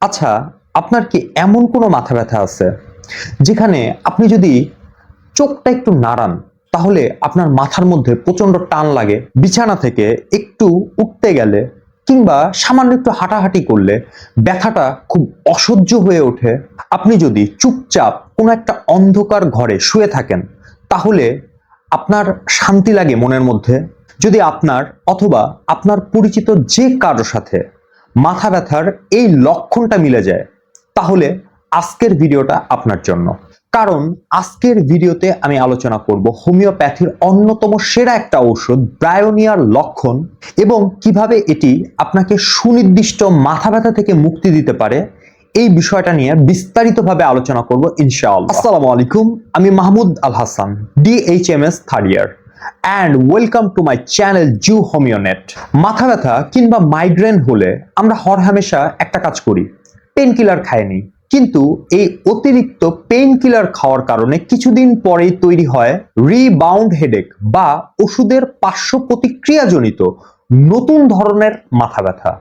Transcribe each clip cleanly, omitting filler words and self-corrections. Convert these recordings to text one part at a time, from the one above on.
আচ্ছা, আপনার কি এমন কোনো মাথা ব্যথা আছে যেখানে আপনি যদি চোখটা একটু নাড়ান তাহলে আপনার মাথার মধ্যে প্রচন্ড টান লাগে, বিছানা থেকে একটু উঠতে গেলে কিংবা সামান্য একটু হাঁটাহাঁটি করলে ব্যথাটা খুব অসহ্য হয়ে ওঠে? আপনি যদি চুপচাপ কোনো একটা অন্ধকার ঘরে শুয়ে থাকেন তাহলে আপনার শান্তি লাগে মনের মধ্যে? যদি আপনার অথবা আপনার পরিচিত যে কারো সাথে মাথা ব্যথার এই লক্ষণটা মিলে যায় তাহলে আজকের ভিডিওটা আপনার জন্য। কারণ আজকের ভিডিওতে আমি আলোচনা করব হোমিওপ্যাথির অন্যতম সেরা একটা ঔষধ ব্রায়োনিয়ার লক্ষণ এবং কিভাবে এটি আপনাকে সুনির্দিষ্ট মাথা ব্যথা থেকে মুক্তি দিতে পারে। এই বিষয়টা নিয়ে বিস্তারিতভাবে আলোচনা করব ইনশাআল্লাহ। আসসালামু আলাইকুম, আমি Mahmud Al Hasan, DHMS third year, and welcome to my channel Jew Homeonet। মাথা ব্যথা কিংবা মাইগ্রেন হলে আমরা হরহামেশা একটা কাজ করি, পেন কিলার খাই নি। কিন্তু এই অতিরিক্ত পেইন কিলার খাওয়ার কারণে কিছুদিন পরেই তৈরি হয় রিবাউন্ড হেডেক বা ওষুধের পার্শ্ব প্রতিক্রিয়াজনিত নতুন ধরনের মাথা ব্যথা।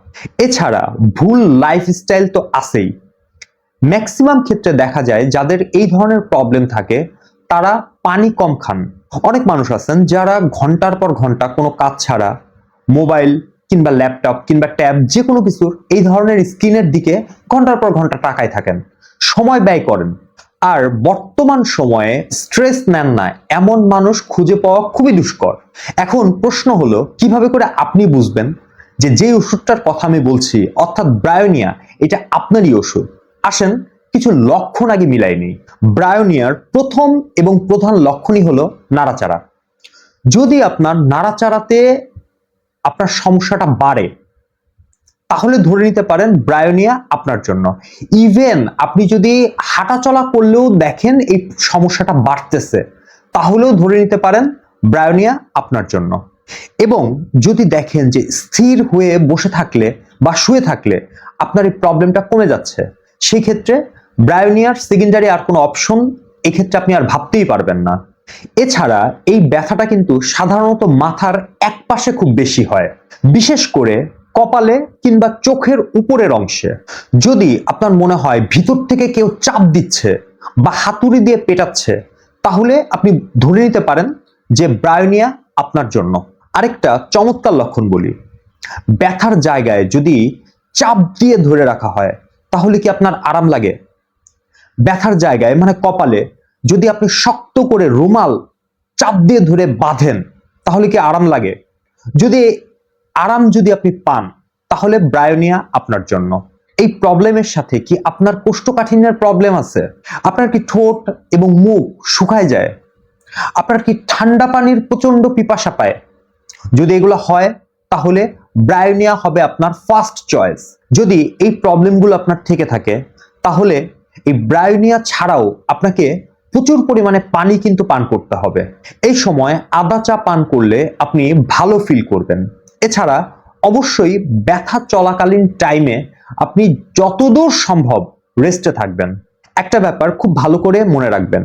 এছাড়া ভুল লাইফস্টাইল তো আছেই। ম্যাক্সিমাম ক্ষেত্রে দেখা যায় যাদের এই ধরনের প্রবলেম থাকে তারা পানি কম খান। অনেক মানুষ আছেন যারা ঘন্টার পর ঘন্টা কোনো কাজ ছাড়া মোবাইল কিংবা ল্যাপটপ কিংবা ট্যাব যে কোনো কিছুর এই ধরনের স্ক্রিনের দিকে ঘন্টার পর ঘন্টা তাকায় থাকেন, সময় ব্যয় করেন। আর বর্তমান সময়ে স্ট্রেস নেন না এমন মানুষ খুঁজে পাওয়া খুবই দুষ্কর। এখন প্রশ্ন হলো কিভাবে করে আপনি বুঝবেন যে যে ওষুধটার কথা আমি বলছি অর্থাৎ ব্রায়োনিয়া এটা আপনারই ওষুধ? আসেন কিছু লক্ষণ আগে মিলাই নেই। ব্রায়োনিয়ার প্রথম এবং প্রধান লক্ষণই হলো নাড়াচাড়া। যদি আপনার নাড়াচাড়াতে আপনার সমস্যাটা বাড়ে তাহলে ধরে নিতে পারেন ব্রায়োনিয়া আপনার জন্য। ইভেন আপনি যদি হাঁটাচলা করলেও দেখেন এই সমস্যাটা বাড়তেছে তাহলেও ধরে নিতে পারেন ব্রায়োনিয়া আপনার জন্য। এবং যদি দেখেন যে স্থির হয়ে বসে থাকলে বা শুয়ে থাকলে আপনার এই প্রবলেমটা কমে যাচ্ছে, সেই ক্ষেত্রে ব্রায়োনিয়ার সেকেন্ডারি আর কোনো অপশন এক্ষেত্রে আপনি আর ভাবতেই পারবেন না। এছাড়া এই ব্যথাটা কিন্তু সাধারণত মাথার এক পাশে খুব বেশি হয়, বিশেষ করে কপালে কিংবা চোখের উপরের অংশে। যদি আপনার মনে হয় ভিতর থেকে কেউ চাপ দিচ্ছে বা হাতুড়ি দিয়ে পেটাচ্ছে তাহলে আপনি ধরে নিতে পারেন যে ব্রায়োনিয়া আপনার জন্য। আরেকটা চমৎকার লক্ষণ বলি, ব্যথার জায়গায় যদি চাপ দিয়ে ধরে রাখা হয় তাহলে কি আপনার আরাম লাগে? ব্যথার জায়গায় মানে কপালে যদি আপনি শক্ত করে রুমাল চাপ দিয়ে ধরে বাঁধেন তাহলে কি আরাম লাগে? যদি আপনি পান তাহলে ব্রায়োনিয়া আপনার জন্য। এই প্রবলেমের সাথে কি আপনার কোষ্ঠকাঠিন্যের প্রবলেম আছে? আপনার কি ঠোঁট এবং মুখ শুকায় যায়? আপনার কি ঠান্ডা পানির প্রচন্ড পিপাসা পায়? যদি এগুলো হয় তাহলে ব্রায়োনিয়া হবে আপনার ফার্স্ট চয়েস। যদি এই প্রবলেমগুলো আপনার থেকে থাকে তাহলে এই ব্রায়োনিয়া ছাড়াও আপনাকে প্রচুর পরিমাণে পানি কিন্তু পান করতে হবে। এই সময় আদা চা পান করলে আপনি ভালো ফিল করবেন। এছাড়া অবশ্যই ব্যথা চলাকালীন টাইমে আপনি যতদূর সম্ভব রেস্টে থাকবেন। একটা ব্যাপার খুব ভালো করে মনে রাখবেন,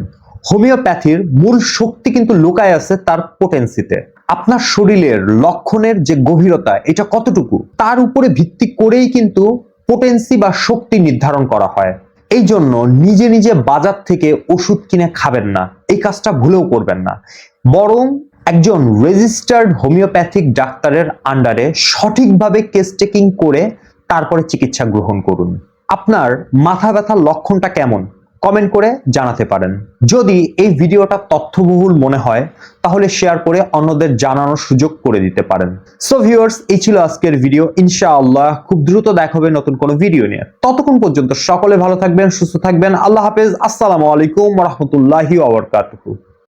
হোমিওপ্যাথির মূল শক্তি কিন্তু লুকায় আছে তার পোটেন্সিতে। আপনার শরীরের লক্ষণের যে গভীরতা এটা কতটুকু তার উপরে ভিত্তি করেই কিন্তু পোটেন্সি বা শক্তি নির্ধারণ করা হয়। এই জন্য নিজে নিজে বাজার থেকে ওষুধ কিনে খাবেন না, এই কাজটা ভুলেও করবেন না। বরং একজন রেজিস্টার্ড হোমিওপ্যাথিক ডাক্তারের আন্ডারে সঠিকভাবে কেস টেকিং করে তারপরে চিকিৎসা গ্রহণ করুন। আপনার মাথা ব্যথার লক্ষণটা কেমন কমেন্ট করে জানাতে পারেন। যদি এই ভিডিওটা তথ্যবহুল মনে হয় তাহলে শেয়ার করে অন্যদের জানানোর সুযোগ করে দিতে পারেন। সো ভিউয়ার্স, এই ছিল আজকের ভিডিও। ইনশাআল্লাহ খুব দ্রুত দেখা হবে নতুন কোনো ভিডিও নিয়ে। ততক্ষণ পর্যন্ত সকলে ভালো থাকবেন, সুস্থ থাকবেন। আল্লাহ হাফেজ। আসসালামু আলাইকুম ওয়া রাহমাতুল্লাহি ওয়া বারাকাতুহু।